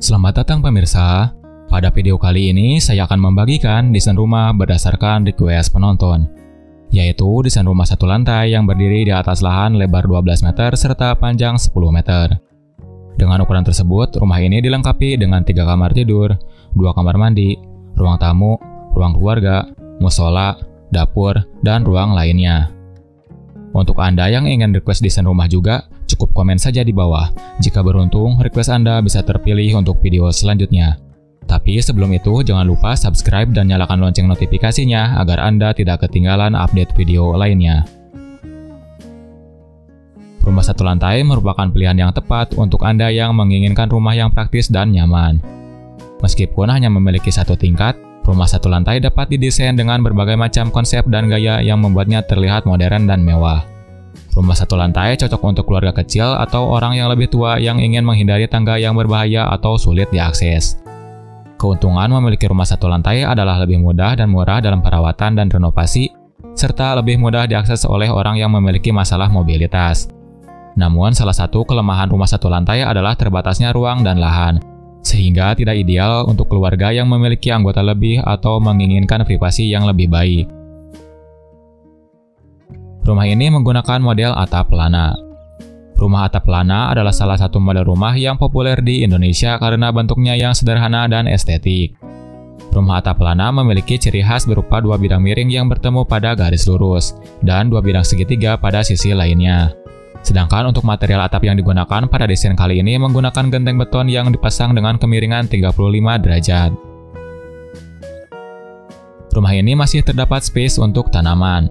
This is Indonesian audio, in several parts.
Selamat datang pemirsa. Pada video kali ini saya akan membagikan desain rumah berdasarkan request penonton, yaitu desain rumah satu lantai yang berdiri di atas lahan lebar 12 meter serta panjang 10 meter. Dengan ukuran tersebut, rumah ini dilengkapi dengan 3 kamar tidur, 2 kamar mandi, ruang tamu, ruang keluarga, musola, dapur, dan ruang lainnya. Untuk Anda yang ingin request desain rumah juga, cukup komen saja di bawah. Jika beruntung, request Anda bisa terpilih untuk video selanjutnya. Tapi sebelum itu, jangan lupa subscribe dan nyalakan lonceng notifikasinya agar Anda tidak ketinggalan update video lainnya. Rumah satu lantai merupakan pilihan yang tepat untuk Anda yang menginginkan rumah yang praktis dan nyaman. Meskipun hanya memiliki satu tingkat, rumah satu lantai dapat didesain dengan berbagai macam konsep dan gaya yang membuatnya terlihat modern dan mewah. Rumah satu lantai cocok untuk keluarga kecil atau orang yang lebih tua yang ingin menghindari tangga yang berbahaya atau sulit diakses. Keuntungan memiliki rumah satu lantai adalah lebih mudah dan murah dalam perawatan dan renovasi, serta lebih mudah diakses oleh orang yang memiliki masalah mobilitas. Namun, salah satu kelemahan rumah satu lantai adalah terbatasnya ruang dan lahan, sehingga tidak ideal untuk keluarga yang memiliki anggota lebih atau menginginkan privasi yang lebih baik. Rumah ini menggunakan model atap pelana. Rumah atap pelana adalah salah satu model rumah yang populer di Indonesia karena bentuknya yang sederhana dan estetik. Rumah atap pelana memiliki ciri khas berupa 2 bidang miring yang bertemu pada garis lurus, dan 2 bidang segitiga pada sisi lainnya. Sedangkan untuk material atap yang digunakan pada desain kali ini menggunakan genteng beton yang dipasang dengan kemiringan 35 derajat. Rumah ini masih terdapat space untuk tanaman.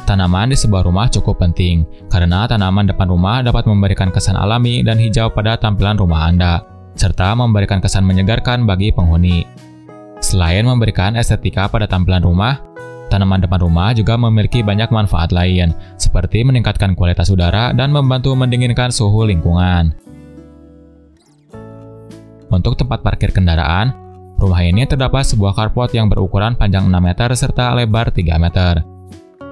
Tanaman di sebuah rumah cukup penting, karena tanaman depan rumah dapat memberikan kesan alami dan hijau pada tampilan rumah Anda, serta memberikan kesan menyegarkan bagi penghuni. Selain memberikan estetika pada tampilan rumah, tanaman depan rumah juga memiliki banyak manfaat lain, seperti meningkatkan kualitas udara dan membantu mendinginkan suhu lingkungan. Untuk tempat parkir kendaraan, rumah ini terdapat sebuah carport yang berukuran panjang 6 meter serta lebar 3 meter.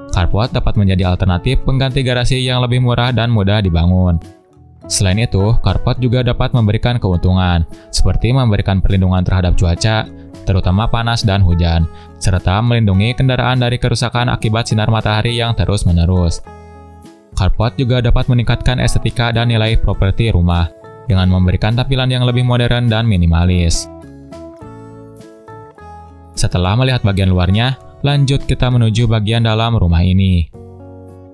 Carport dapat menjadi alternatif pengganti garasi yang lebih murah dan mudah dibangun. Selain itu, carport juga dapat memberikan keuntungan, seperti memberikan perlindungan terhadap cuaca, terutama panas dan hujan, serta melindungi kendaraan dari kerusakan akibat sinar matahari yang terus-menerus. Carport juga dapat meningkatkan estetika dan nilai properti rumah, dengan memberikan tampilan yang lebih modern dan minimalis. Setelah melihat bagian luarnya, lanjut kita menuju bagian dalam rumah ini.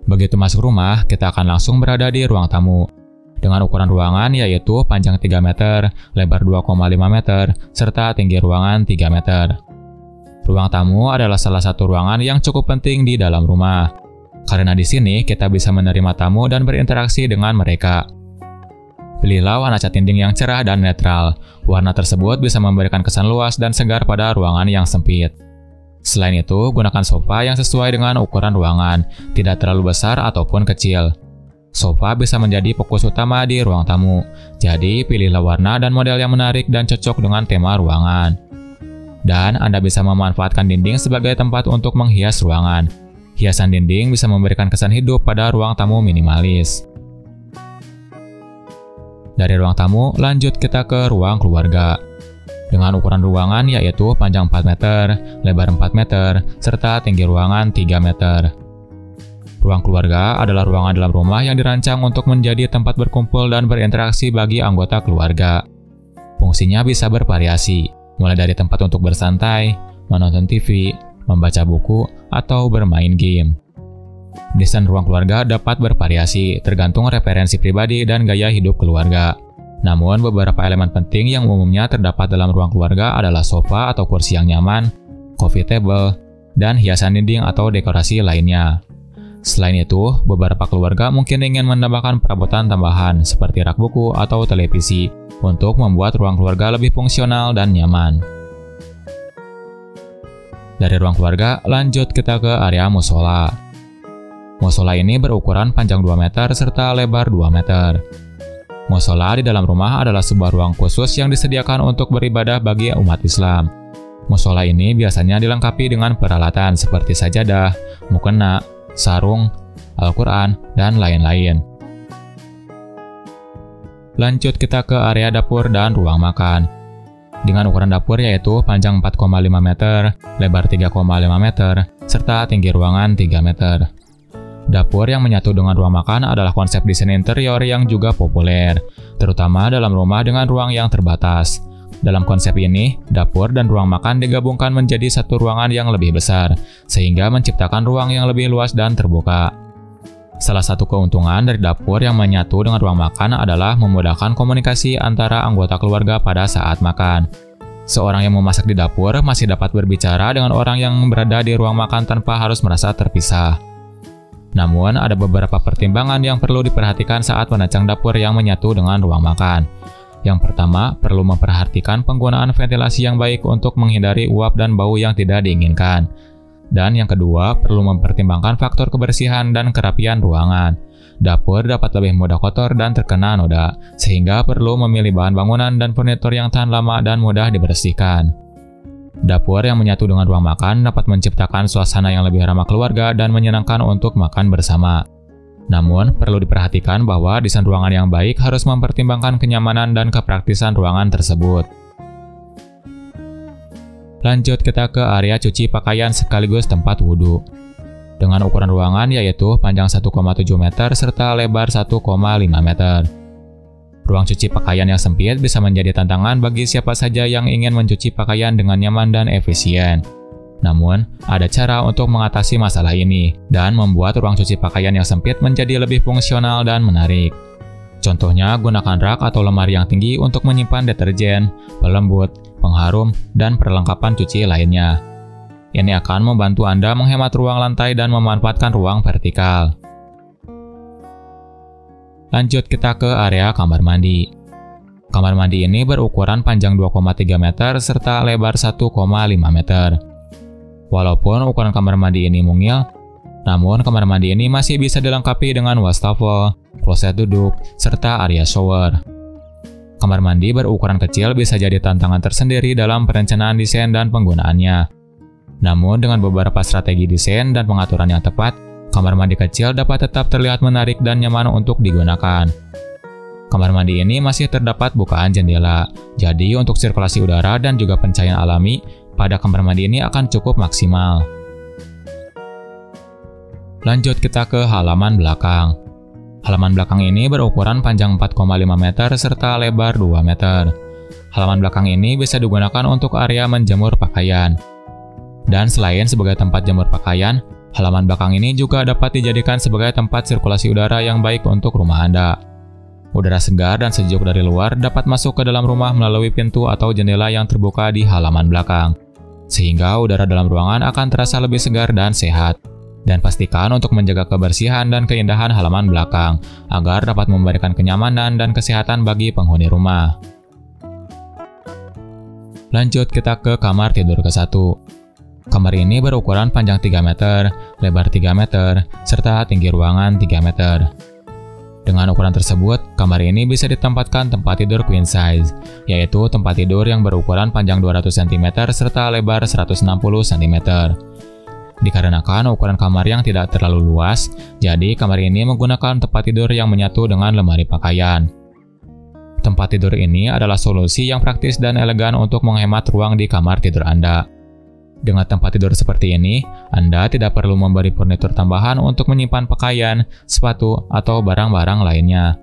Begitu masuk rumah, kita akan langsung berada di ruang tamu. Dengan ukuran ruangan yaitu panjang 3 meter, lebar 2,5 meter, serta tinggi ruangan 3 meter. Ruang tamu adalah salah satu ruangan yang cukup penting di dalam rumah, karena di sini kita bisa menerima tamu dan berinteraksi dengan mereka. Pilihlah warna cat dinding yang cerah dan netral. Warna tersebut bisa memberikan kesan luas dan segar pada ruangan yang sempit. Selain itu, gunakan sofa yang sesuai dengan ukuran ruangan, tidak terlalu besar ataupun kecil. Sofa bisa menjadi fokus utama di ruang tamu, jadi pilihlah warna dan model yang menarik dan cocok dengan tema ruangan. Dan Anda bisa memanfaatkan dinding sebagai tempat untuk menghias ruangan. Hiasan dinding bisa memberikan kesan hidup pada ruang tamu minimalis. Dari ruang tamu, lanjut kita ke ruang keluarga. Dengan ukuran ruangan yaitu panjang 4 meter, lebar 4 meter, serta tinggi ruangan 3 meter. Ruang keluarga adalah ruangan dalam rumah yang dirancang untuk menjadi tempat berkumpul dan berinteraksi bagi anggota keluarga. Fungsinya bisa bervariasi, mulai dari tempat untuk bersantai, menonton TV, membaca buku, atau bermain game. Desain ruang keluarga dapat bervariasi, tergantung referensi pribadi dan gaya hidup keluarga. Namun, beberapa elemen penting yang umumnya terdapat dalam ruang keluarga adalah sofa atau kursi yang nyaman, coffee table, dan hiasan dinding atau dekorasi lainnya. Selain itu, beberapa keluarga mungkin ingin menambahkan perabotan tambahan seperti rak buku atau televisi untuk membuat ruang keluarga lebih fungsional dan nyaman. Dari ruang keluarga, lanjut kita ke area musola. Musola ini berukuran panjang 2 meter serta lebar 2 meter. Musola di dalam rumah adalah sebuah ruang khusus yang disediakan untuk beribadah bagi umat Islam. Musola ini biasanya dilengkapi dengan peralatan seperti sajadah, mukena, sarung, Al-Quran, dan lain-lain. Lanjut kita ke area dapur dan ruang makan. Dengan ukuran dapur yaitu panjang 4,5 meter, lebar 3,5 meter, serta tinggi ruangan 3 meter. Dapur yang menyatu dengan ruang makan adalah konsep desain interior yang juga populer, terutama dalam rumah dengan ruang yang terbatas. Dalam konsep ini, dapur dan ruang makan digabungkan menjadi satu ruangan yang lebih besar, sehingga menciptakan ruang yang lebih luas dan terbuka. Salah satu keuntungan dari dapur yang menyatu dengan ruang makan adalah memudahkan komunikasi antara anggota keluarga pada saat makan. Seorang yang memasak di dapur masih dapat berbicara dengan orang yang berada di ruang makan tanpa harus merasa terpisah. Namun, ada beberapa pertimbangan yang perlu diperhatikan saat merancang dapur yang menyatu dengan ruang makan. Yang pertama, perlu memperhatikan penggunaan ventilasi yang baik untuk menghindari uap dan bau yang tidak diinginkan. Dan yang kedua, perlu mempertimbangkan faktor kebersihan dan kerapian ruangan. Dapur dapat lebih mudah kotor dan terkena noda, sehingga perlu memilih bahan bangunan dan furnitur yang tahan lama dan mudah dibersihkan. Dapur yang menyatu dengan ruang makan dapat menciptakan suasana yang lebih ramah keluarga dan menyenangkan untuk makan bersama. Namun, perlu diperhatikan bahwa desain ruangan yang baik harus mempertimbangkan kenyamanan dan kepraktisan ruangan tersebut. Lanjut kita ke area cuci pakaian sekaligus tempat wudhu. Dengan ukuran ruangan yaitu panjang 1,7 meter serta lebar 1,5 meter. Ruang cuci pakaian yang sempit bisa menjadi tantangan bagi siapa saja yang ingin mencuci pakaian dengan nyaman dan efisien. Namun, ada cara untuk mengatasi masalah ini dan membuat ruang cuci pakaian yang sempit menjadi lebih fungsional dan menarik. Contohnya, gunakan rak atau lemari yang tinggi untuk menyimpan deterjen, pelembut, pengharum, dan perlengkapan cuci lainnya. Ini akan membantu Anda menghemat ruang lantai dan memanfaatkan ruang vertikal. Lanjut kita ke area kamar mandi. Kamar mandi ini berukuran panjang 2,3 meter serta lebar 1,5 meter. Walaupun ukuran kamar mandi ini mungil, namun kamar mandi ini masih bisa dilengkapi dengan wastafel, kloset duduk, serta area shower. Kamar mandi berukuran kecil bisa jadi tantangan tersendiri dalam perencanaan desain dan penggunaannya. Namun dengan beberapa strategi desain dan pengaturan yang tepat, kamar mandi kecil dapat tetap terlihat menarik dan nyaman untuk digunakan. Kamar mandi ini masih terdapat bukaan jendela, jadi untuk sirkulasi udara dan juga pencahayaan alami pada kamar mandi ini akan cukup maksimal. Lanjut kita ke halaman belakang. Halaman belakang ini berukuran panjang 4,5 meter serta lebar 2 meter. Halaman belakang ini bisa digunakan untuk area menjemur pakaian. Dan selain sebagai tempat jemur pakaian, halaman belakang ini juga dapat dijadikan sebagai tempat sirkulasi udara yang baik untuk rumah Anda. Udara segar dan sejuk dari luar dapat masuk ke dalam rumah melalui pintu atau jendela yang terbuka di halaman belakang, sehingga udara dalam ruangan akan terasa lebih segar dan sehat. Dan pastikan untuk menjaga kebersihan dan keindahan halaman belakang, agar dapat memberikan kenyamanan dan kesehatan bagi penghuni rumah. Lanjut kita ke kamar tidur ke-1. Kamar ini berukuran panjang 3 meter, lebar 3 meter, serta tinggi ruangan 3 meter. Dengan ukuran tersebut, kamar ini bisa ditempatkan tempat tidur queen size, yaitu tempat tidur yang berukuran panjang 200 cm serta lebar 160 cm. Dikarenakan ukuran kamar yang tidak terlalu luas, jadi kamar ini menggunakan tempat tidur yang menyatu dengan lemari pakaian. Tempat tidur ini adalah solusi yang praktis dan elegan untuk menghemat ruang di kamar tidur Anda. Dengan tempat tidur seperti ini, Anda tidak perlu memberi furnitur tambahan untuk menyimpan pakaian, sepatu, atau barang-barang lainnya.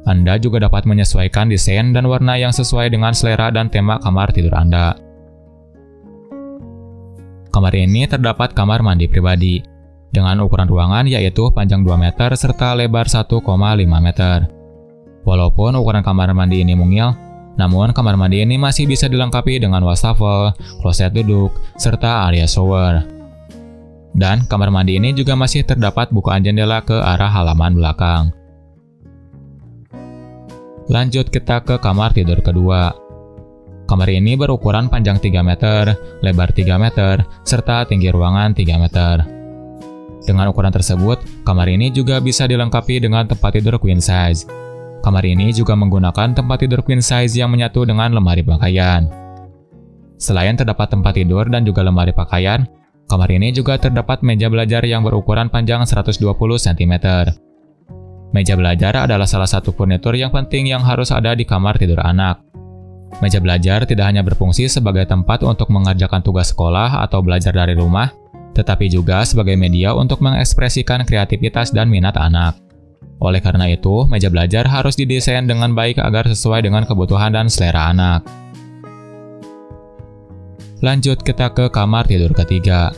Anda juga dapat menyesuaikan desain dan warna yang sesuai dengan selera dan tema kamar tidur Anda. Kamar ini terdapat kamar mandi pribadi, dengan ukuran ruangan yaitu panjang 2 meter serta lebar 1,5 meter. Walaupun ukuran kamar mandi ini mungil, namun kamar mandi ini masih bisa dilengkapi dengan wastafel, kloset duduk, serta area shower. Dan kamar mandi ini juga masih terdapat bukaan jendela ke arah halaman belakang. Lanjut kita ke kamar tidur kedua. Kamar ini berukuran panjang 3 meter, lebar 3 meter, serta tinggi ruangan 3 meter. Dengan ukuran tersebut, kamar ini juga bisa dilengkapi dengan tempat tidur queen size. Kamar ini juga menggunakan tempat tidur queen size yang menyatu dengan lemari pakaian. Selain terdapat tempat tidur dan juga lemari pakaian, kamar ini juga terdapat meja belajar yang berukuran panjang 120 cm. Meja belajar adalah salah satu furnitur yang penting yang harus ada di kamar tidur anak. Meja belajar tidak hanya berfungsi sebagai tempat untuk mengerjakan tugas sekolah atau belajar dari rumah, tetapi juga sebagai media untuk mengekspresikan kreativitas dan minat anak. Oleh karena itu, meja belajar harus didesain dengan baik agar sesuai dengan kebutuhan dan selera anak. Lanjut kita ke kamar tidur ketiga.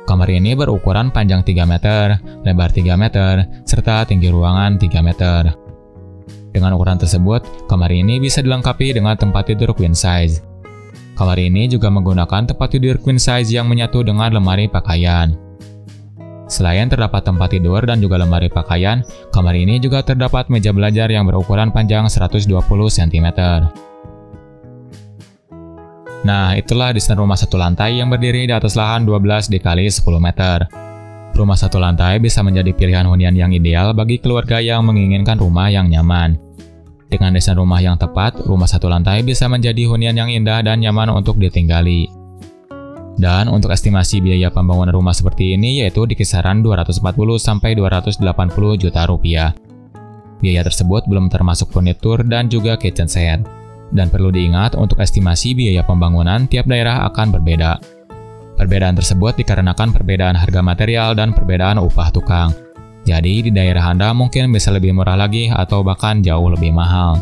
Kamar ini berukuran panjang 3 meter, lebar 3 meter, serta tinggi ruangan 3 meter. Dengan ukuran tersebut, kamar ini bisa dilengkapi dengan tempat tidur queen size. Kamar ini juga menggunakan tempat tidur queen size yang menyatu dengan lemari pakaian. Selain terdapat tempat tidur dan juga lemari pakaian, kamar ini juga terdapat meja belajar yang berukuran panjang 120 cm. Nah, itulah desain rumah satu lantai yang berdiri di atas lahan 12 dikali 10 meter. Rumah satu lantai bisa menjadi pilihan hunian yang ideal bagi keluarga yang menginginkan rumah yang nyaman. Dengan desain rumah yang tepat, rumah satu lantai bisa menjadi hunian yang indah dan nyaman untuk ditinggali. Dan untuk estimasi biaya pembangunan rumah seperti ini yaitu di kisaran 240–280 juta rupiah. Biaya tersebut belum termasuk furnitur dan juga kitchen set. Dan perlu diingat untuk estimasi biaya pembangunan tiap daerah akan berbeda. Perbedaan tersebut dikarenakan perbedaan harga material dan perbedaan upah tukang. Jadi di daerah Anda mungkin bisa lebih murah lagi atau bahkan jauh lebih mahal.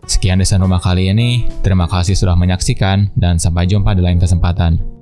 Sekian desain rumah kali ini, terima kasih sudah menyaksikan dan sampai jumpa di lain kesempatan.